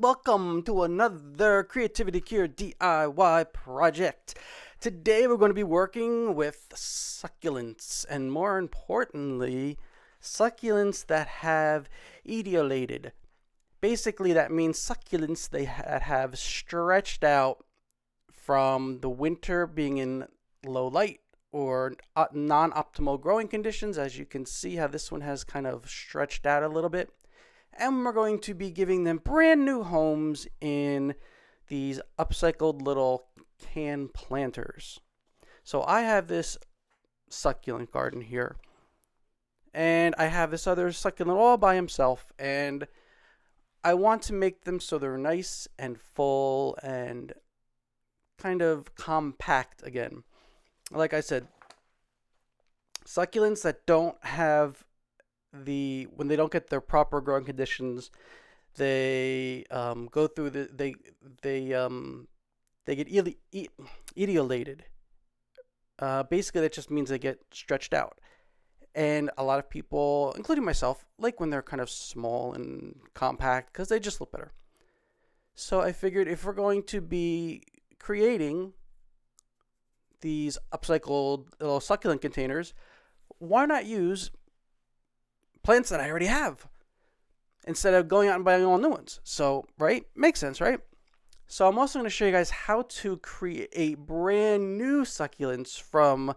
welcome to another Creativity Cure DIY project. Today we're going to be working with succulents, and more importantly, succulents that have etiolated. Basically, that means succulents that have stretched out from the winter being in low light or non-optimal growing conditions. As you can see how this one has kind of stretched out a little bit. And we're going to be giving them brand new homes in these upcycled little can planters. So I have this succulent garden here, and I have this other succulent all by himself, and I want to make them so they're nice and full and kind of compact again. Like I said, succulents that don't have when they don't get their proper growing conditions, they go through they get etiolated. Basically, that just means they get stretched out. And a lot of people, including myself, like when they're kind of small and compact because they just look better. So I figured if we're going to be creating these upcycled little succulent containers, why not use plants that I already have instead of going out and buying all new ones? So, right? Makes sense, right? So I'm also going to show you guys how to create brand new succulents from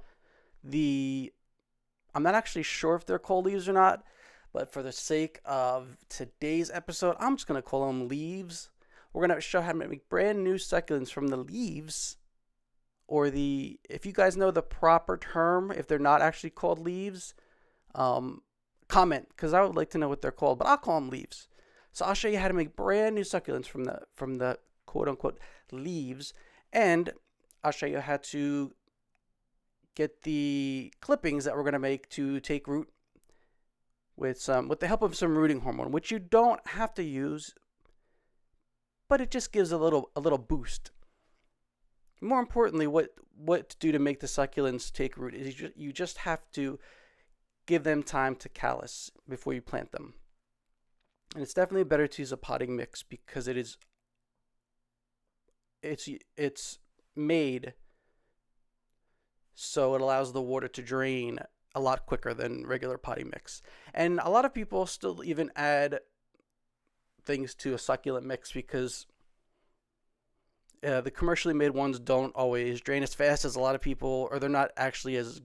I'm not actually sure if they're called leaves or not, but for the sake of today's episode, I'm just going to call them leaves. We're going to show how to make brand new succulents from the leaves, or if you guys know the proper term, if they're not actually called leaves, comment, because I would like to know what they're called, but I'll call them leaves. So I'll show you how to make brand new succulents from the quote unquote leaves, and I'll show you how to get the clippings that we're going to make to take root with the help of some rooting hormone, which you don't have to use, but it just gives a little boost. More importantly, what to do to make the succulents take root is you just have to give them time to callus before you plant them. And it's definitely better to use a potting mix because it's made so it allows the water to drain a lot quicker than regular potting mix. And a lot of people still even add things to a succulent mix because the commercially made ones don't always drain as fast as a lot of people, or they're not actually as.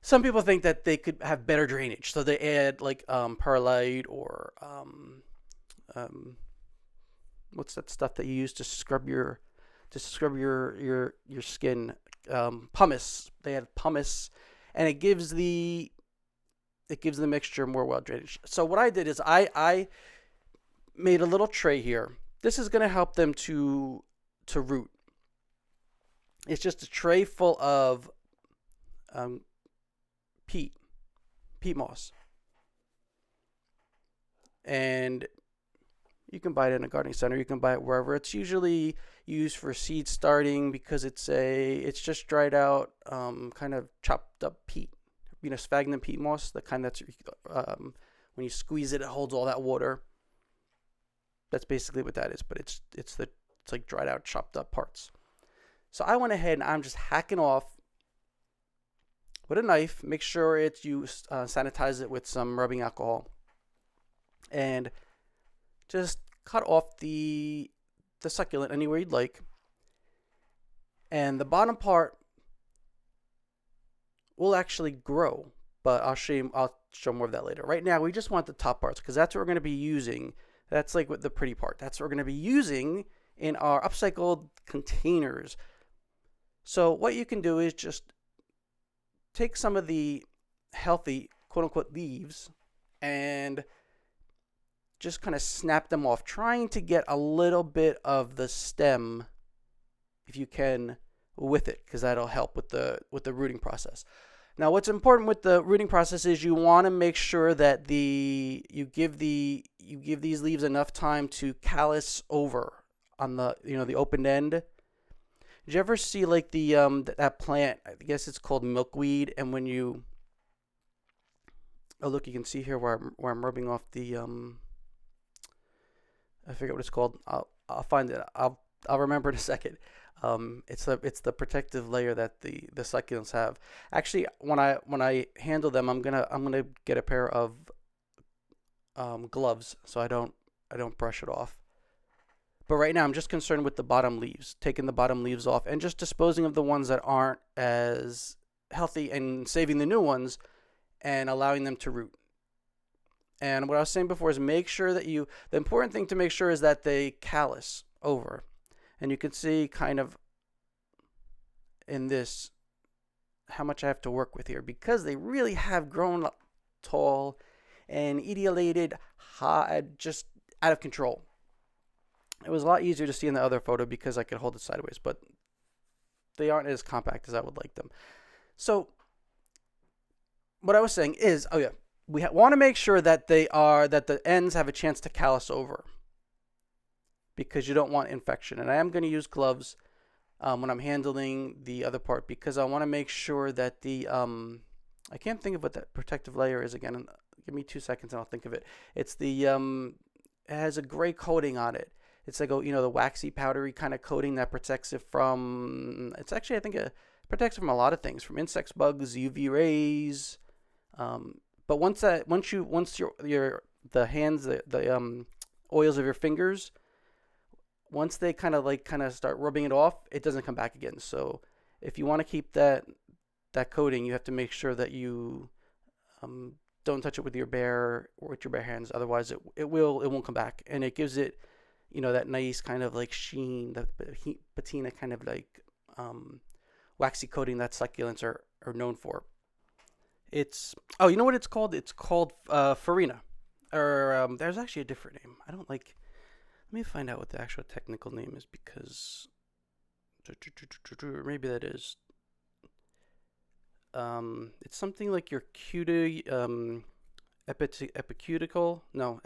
Some people think that they could have better drainage, so they add like perlite or what's that stuff that you use to scrub your skin? Pumice. They add pumice, and it gives the mixture more well drainage. So what I did is I made a little tray here. This is going to help them to root. It's just a tray full of peat moss, and you can buy it in a gardening center. You can buy it wherever. It's usually used for seed starting because it's just dried out kind of chopped up peat, sphagnum peat moss, the kind that's when you squeeze it, it holds all that water. That's basically what that is, but it's like dried out, chopped up parts. So I went ahead and I'm just hacking off with a knife. Make sure you sanitize it with some rubbing alcohol, and just cut off the succulent anywhere you'd like. And the bottom part will actually grow, but I'll show more of that later. Right now, we just want the top parts because that's what we're going to be using. That's like the pretty part. That's what we're going to be using in our upcycled containers. So what you can do is just take some of the healthy quote-unquote leaves and just kind of snap them off, trying to get a little bit of the stem, if you can, with it, because that'll help with the rooting process. Now, what's important with the rooting process is you want to make sure that you give these leaves enough time to callus over on the open end. Did you ever see like that plant? I guess it's called milkweed, and when you look, you can see here where I'm rubbing off the I forget what it's called. I'll find it. I'll remember in a second. It's the protective layer that the succulents have. Actually, when I handle them, I'm gonna get a pair of gloves so I don't brush it off. But right now, I'm just concerned with the bottom leaves, taking the bottom leaves off and just disposing of the ones that aren't as healthy and saving the new ones and allowing them to root. And what I was saying before is make sure that the important thing to make sure is that they callus over. And you can see kind of in this how much I have to work with here because they really have grown up tall and etiolated, high, just out of control. It was a lot easier to see in the other photo because I could hold it sideways, but they aren't as compact as I would like them. So what I was saying is, oh yeah, we want to make sure that that the ends have a chance to callus over because you don't want infection. And I am going to use gloves when I'm handling the other part because I want to make sure that I can't think of what that protective layer is again. Give me 2 seconds and I'll think of it. It's it has a gray coating on it. It's like the waxy, powdery kind of coating that protects it from. It's actually, I think, it protects it from a lot of things, from insects, bugs, UV rays. But once the oils of your fingers, once they kind of start rubbing it off, it doesn't come back again. So if you want to keep that coating, you have to make sure that you don't touch it with your bare hands. Otherwise, it won't come back, and it gives it that nice kind of like sheen, that patina kind of like waxy coating that succulents are known for. You know what it's called? It's called farina, or there's actually a different name. I don't like. Let me find out what the actual technical name is because maybe that is. It's something like your epicuticle. No,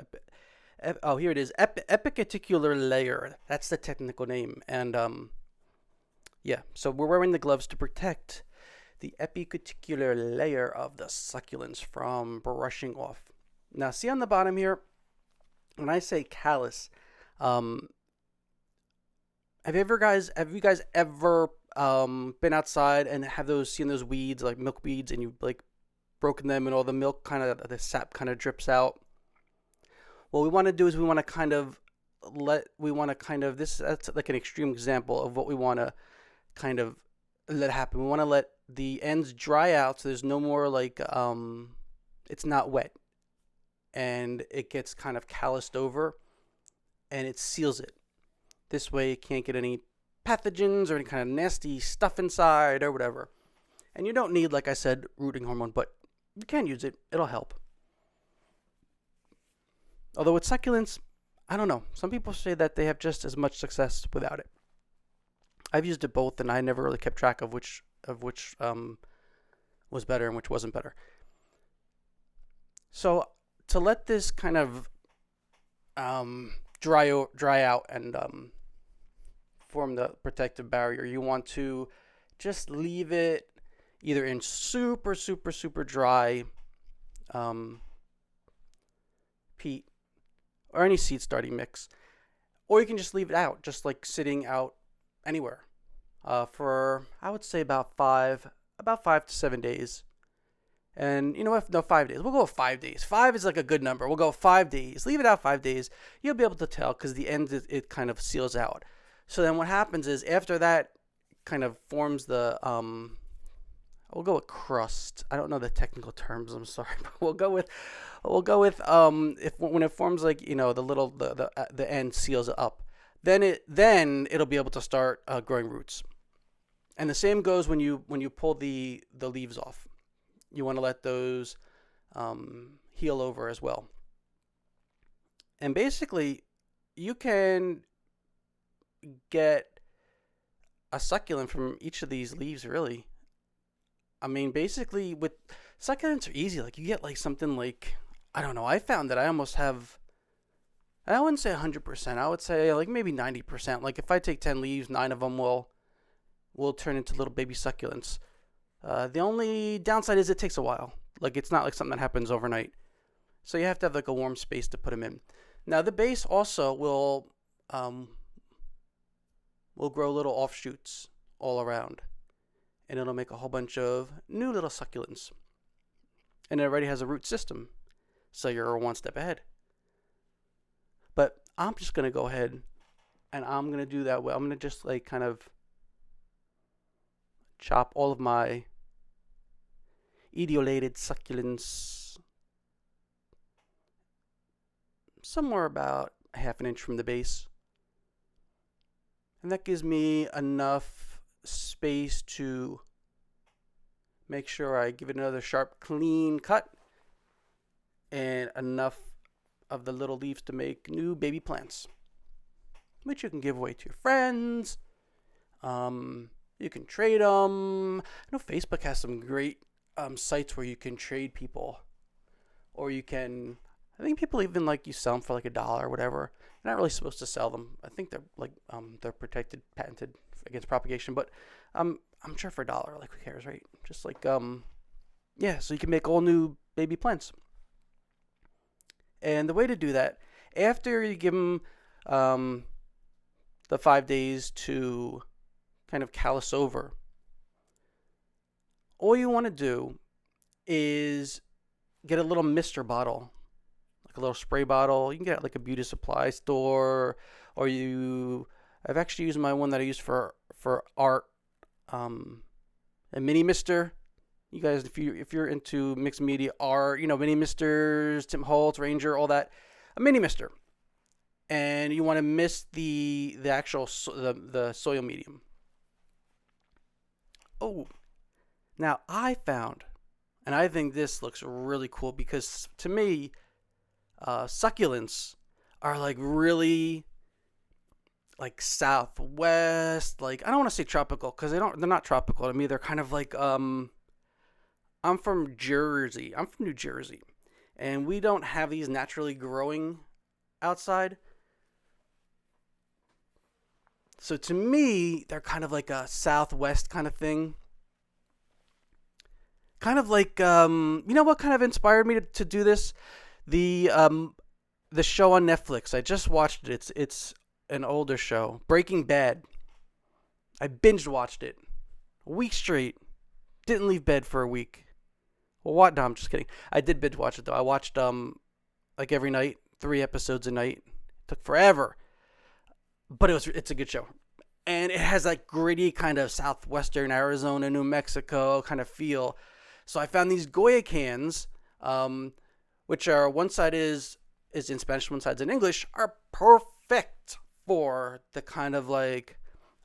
here it is. Epicuticular layer. That's the technical name. And yeah, so we're wearing the gloves to protect the epicuticular layer of the succulents from brushing off. Now, see on the bottom here, when I say callus, have you guys ever been outside and have seen those weeds, like milkweeds, and you've like broken them and all the milk the sap kind of drips out? What we want to do is that's like an extreme example of what we want to kind of let happen. We want to let the ends dry out so there's no more it's not wet and it gets kind of calloused over and it seals it. This way it can't get any pathogens or any kind of nasty stuff inside or whatever. And you don't need, like I said, rooting hormone, but you can use it. It'll help. Although with succulents, I don't know. Some people say that they have just as much success without it. I've used it both, and I never really kept track of which was better and which wasn't better. So to let this kind of dry out and form the protective barrier, you want to just leave it either in super, super, super dry peat or any seed starting mix, or you can just leave it out, just like sitting out anywhere for, I would say, about 5 to 7 days. And you know what? No, 5 days. We'll go with 5 days. 5 is like a good number. We'll go 5 days. Leave it out 5 days. You'll be able to tell because the end it kind of seals out. So then what happens is after that kind of forms the we'll go with crust. I don't know the technical terms. I'm sorry, but we'll go with when it forms like the end seals it up. Then it'll be able to start growing roots. And the same goes when you pull the leaves off. You want to let those heal over as well. And basically, you can get a succulent from each of these leaves, really. I mean, basically, with succulents are easy. Like, you get like something like, I don't know, I found that I almost have, I wouldn't say 100%. I would say like maybe 90%. Like, if I take 10 leaves, 9 of them will turn into little baby succulents. The only downside is it takes a while. Like, it's not like something that happens overnight. So you have to have like a warm space to put them in. Now the base also will grow little offshoots all around, and it'll make a whole bunch of new little succulents. And it already has a root system, so you're one step ahead. But I'm just gonna go ahead and I'm gonna do that way. I'm gonna just like kind of chop all of my etiolated succulents somewhere about a half an inch from the base. And that gives me enough space to make sure I give it another sharp, clean cut, and enough of the little leaves to make new baby plants, which you can give away to your friends. You can trade them. I know Facebook has some great sites where you can trade people, or you can. I think people even like you sell them for like $1 or whatever. You're not really supposed to sell them. I think they're like they're protected, patented against propagation. But I'm sure for $1, like who cares, right? Just like yeah. So you can make all new baby plants. And the way to do that, after you give them the 5 days to kind of callus over, all you want to do is get a little mister bottle, like a little spray bottle. You can get it at like a beauty supply store, or I've actually used my one that I use for art, a mini mister. You guys, if you're into mixed media art, mini misters, Tim Holtz, Ranger, all that, a mini mister, and you want to mist the actual the soil medium. Oh, now I found, and I think this looks really cool because to me, succulents are like really like southwest, like I don't want to say tropical because they're not tropical to me. They're kind of like I'm from Jersey. I'm from New Jersey, and we don't have these naturally growing outside. So to me, they're kind of like a Southwest kind of thing. Kind of like, what kind of inspired me to do this? The show on Netflix. I just watched it. It's an older show, Breaking Bad. I binge watched it a week straight. Didn't leave bed for a week. Well, what? No, I'm just kidding. I did binge watch it though. I watched like every night, 3 episodes a night. It took forever, but it's a good show, and it has that gritty kind of southwestern Arizona, New Mexico kind of feel. So I found these Goya cans, which are one side is in Spanish, one side's in English, are perfect for the kind of like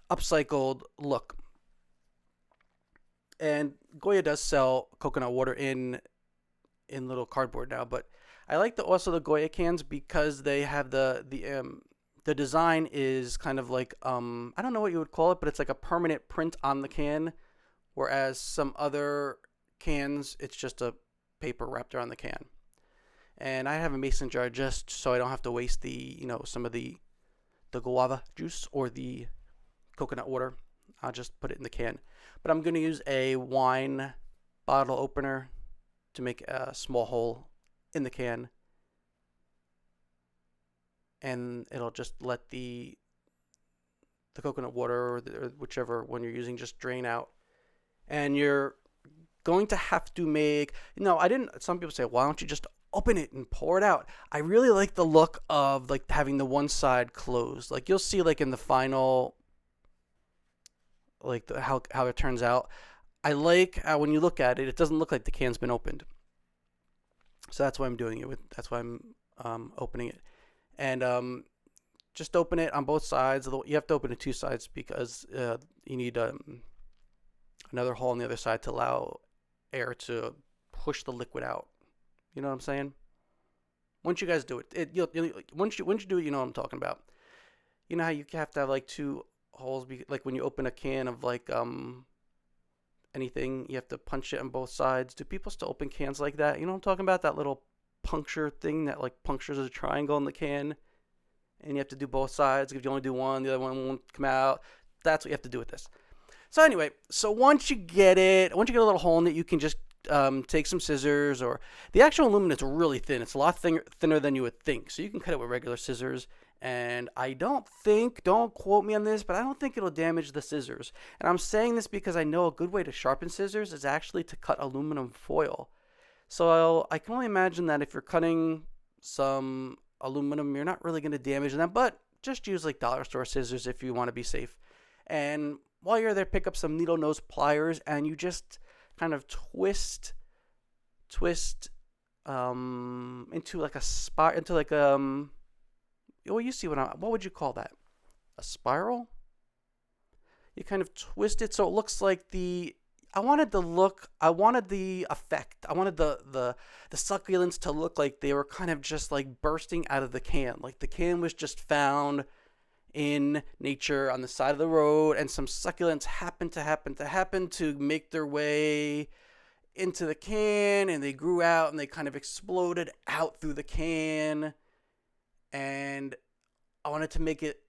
upcycled look. And Goya does sell coconut water in little cardboard now, but I like also the Goya cans because they have the design is kind of like I don't know what you would call it, but it's like a permanent print on the can, whereas some other cans it's just a paper wrapped around the can. And I have a mason jar just so I don't have to waste some of the guava juice or the coconut water. I'll just put it in the can. But I'm going to use a wine bottle opener to make a small hole in the can. And it'll just let the coconut water or whichever one you're using just drain out. And you're going to have to make, some people say, why don't you just open it and pour it out? I really like the look of like having the one side closed. Like you'll see like in the final, like how it turns out. I like how when you look at it, it doesn't look like the can's been opened. So that's why I'm doing it that's why I'm opening it. And just open it on both sides. You have to open it 2 sides because you need another hole on the other side to allow air to push the liquid out. You know what I'm saying? Once you guys do it, once you do it, you know what I'm talking about. You know how you have to have like 2 holes, like when you open a can of like anything, you have to punch it on both sides. Do people still open cans like that? You know what I'm talking about? That little puncture thing that like punctures a triangle in the can, and you have to do both sides. If you only do one, the other one won't come out. That's what you have to do with this. So anyway, once you get a little hole in it, you can just take some scissors, or the actual aluminum is really thin. It's a lot thinner than you would think. So you can cut it with regular scissors. And I don't quote me on this, but I don't think it'll damage the scissors. And I'm saying this because I know a good way to sharpen scissors is actually to cut aluminum foil. So I can only imagine that if you're cutting some aluminum, you're not really going to damage them, but just use like dollar store scissors if you want to be safe. And while you're there, pick up some needle nose pliers and you just kind of twist into like a spot, into like well, you see what would you call that? A spiral? You kind of twist it so it looks like I wanted the effect. I wanted the succulents to look like they were kind of just like bursting out of the can. Like the can was just found in nature on the side of the road, and some succulents happen to make their way into the can, and they grew out and they kind of exploded out through the can. And I wanted to make it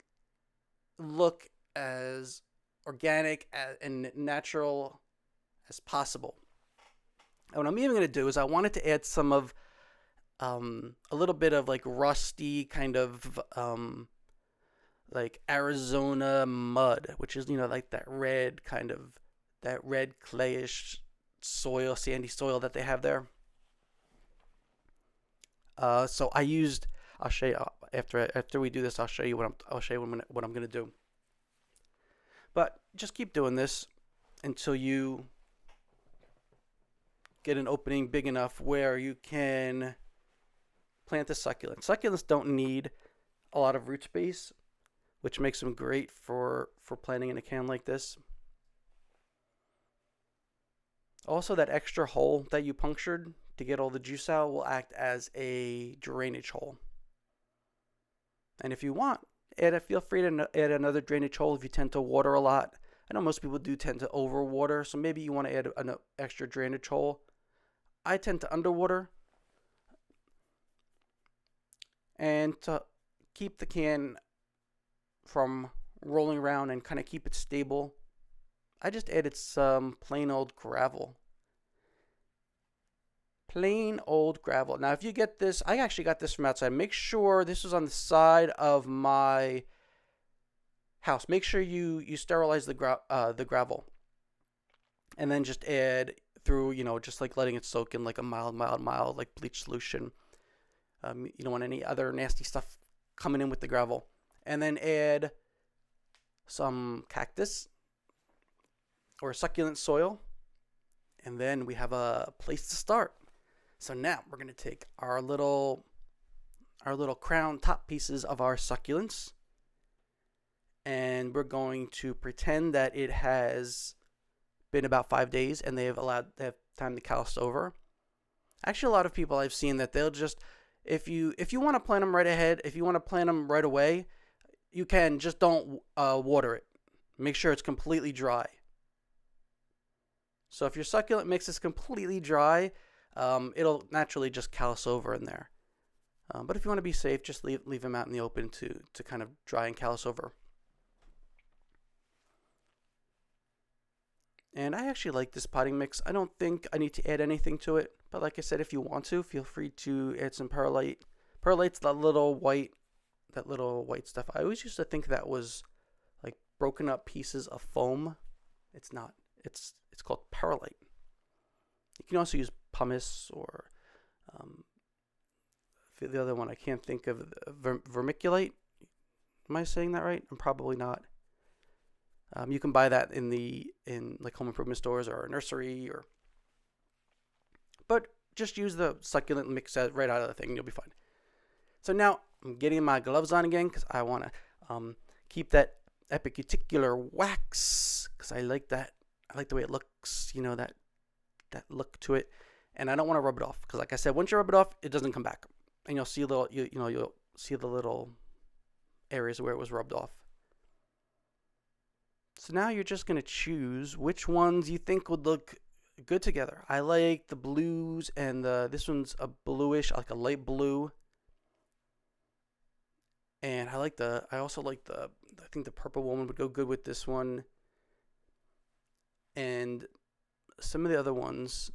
look as organic and natural as possible. And what I'm even going to do is I wanted to add some of a little bit of like rusty kind of like Arizona mud, which is, like that red clayish soil, sandy soil that they have there. So I'll show you after we do this. I'll show you what I'm going to do. But just keep doing this until you get an opening big enough where you can plant the succulents. Succulents don't need a lot of root space, which makes them great for planting in a can like this. Also, that extra hole that you punctured to get all the juice out will act as a drainage hole. And if you want, feel free to add another drainage hole if you tend to water a lot. I know most people do tend to overwater, so maybe you want to add an extra drainage hole. I tend to underwater. And to keep the can from rolling around and kind of keep it stable, I just added some plain old gravel. Plain old gravel. Now, if you get this, I actually got this from outside. Make sure this is on the side of my house. Make sure you sterilize the gravel, and then just add through, just like letting it soak in like a mild like bleach solution. You don't want any other nasty stuff coming in with the gravel. And then add some cactus or succulent soil, and then we have a place to start. So now we're going to take our little crown top pieces of our succulents, and we're going to pretend that it has been about 5 days and they have time to callus over. Actually, a lot of people I've seen that they'll just, if you want to plant them right ahead, if you want to plant them right away, you can, just don't water it. Make sure it's completely dry. So if your succulent mix is completely dry, it'll naturally just callus over in there. But if you want to be safe, just leave them out in the open to kind of dry and callus over. And I actually like this potting mix. I don't think I need to add anything to it. But like I said, if you want to, feel free to add some perlite. Perlite's that little white stuff. I always used to think that was like broken up pieces of foam. It's not. It's called perlite. You can also use pumice or the other one I can't think of, vermiculite. Am I saying that right? I'm probably not. You can buy that in like home improvement stores or a nursery, but just use the succulent mix right out of the thing and you'll be fine. So now I'm getting my gloves on again because I want to keep that epicuticular wax because I like that. I like the way it looks, that look to it, and I don't want to rub it off because, like I said, once you rub it off, it doesn't come back, and you'll see you'll see the little areas where it was rubbed off. So now you're just going to choose which ones you think would look good together. I like the blues, and this one's a bluish, like a light blue. And I also like I think the purple one would go good with this one. And some of the other ones,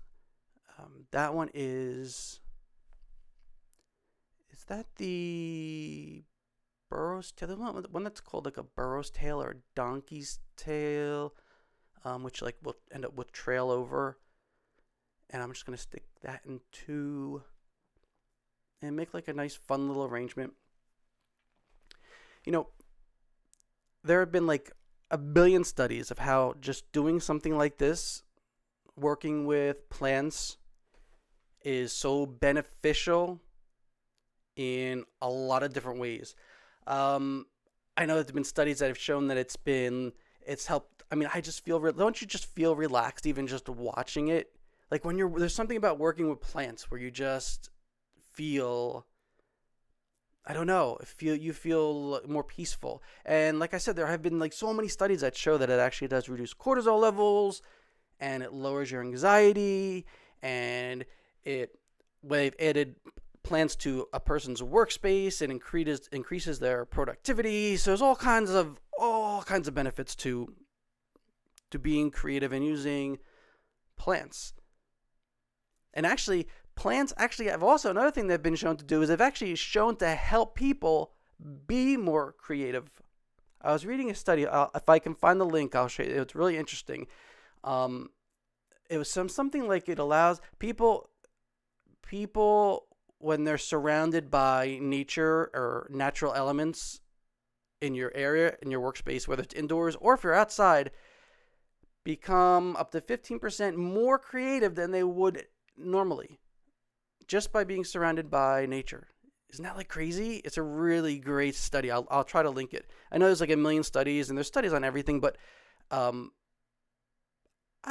That one is that the burro's tail? The one that's called like a burro's tail or a donkey's tail, which like will end up with trail over. And I'm just going to stick that in 2 and make like a nice fun little arrangement. You know, there have been like a billion studies of how just doing something like this, working with plants, is so beneficial in a lot of different ways. I know that there have been studies that have shown that it's helped. I mean, I just feel, don't you just feel relaxed even just watching it? Like when there's something about working with plants where you just feel, I don't know, you feel more peaceful. And like I said, there have been like so many studies that show that it actually does reduce cortisol levels, and it lowers your anxiety, and when they've added plants to a person's workspace, it increases their productivity. So there's all kinds of benefits to being creative and using plants. And actually, plants have also, another thing they've been shown to do is they've actually shown to help people be more creative. I was reading a study. If I can find the link, I'll show you. It's really interesting. It was something like it allows people when they're surrounded by nature or natural elements in your area, in your workspace, whether it's indoors or if you're outside, become up to 15% more creative than they would normally, just by being surrounded by nature. Isn't that like crazy? It's a really great study. I'll try to link it. I know there's like a million studies, and there's studies on everything, but I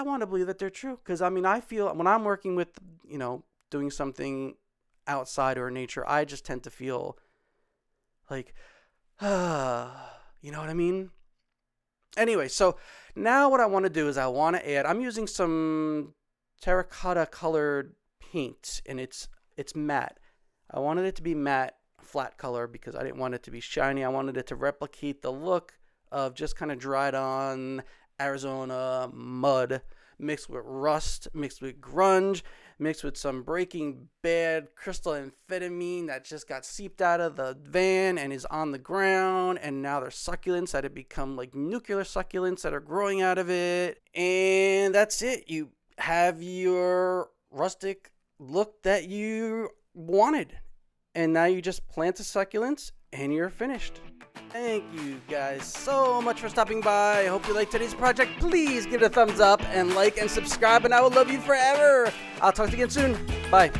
want to believe that they're true, because I mean, I feel when I'm working with, doing something outside or in nature, I just tend to feel like, you know what I mean? Anyway, so now what I want to do is I'm using some terracotta colored paint, and it's matte. I wanted it to be matte, flat color, because I didn't want it to be shiny. I wanted it to replicate the look of just kind of dried on Arizona mud, mixed with rust, mixed with grunge, mixed with some Breaking Bad crystal amphetamine that just got seeped out of the van and is on the ground, and now there's succulents that have become like nuclear succulents that are growing out of it, and that's it. You have your rustic look that you wanted, and now you just plant the succulents and you're finished. Thank you guys so much for stopping by. I hope you liked today's project. Please give it a thumbs up and like and subscribe, and I will love you forever. I'll talk to you again soon. Bye.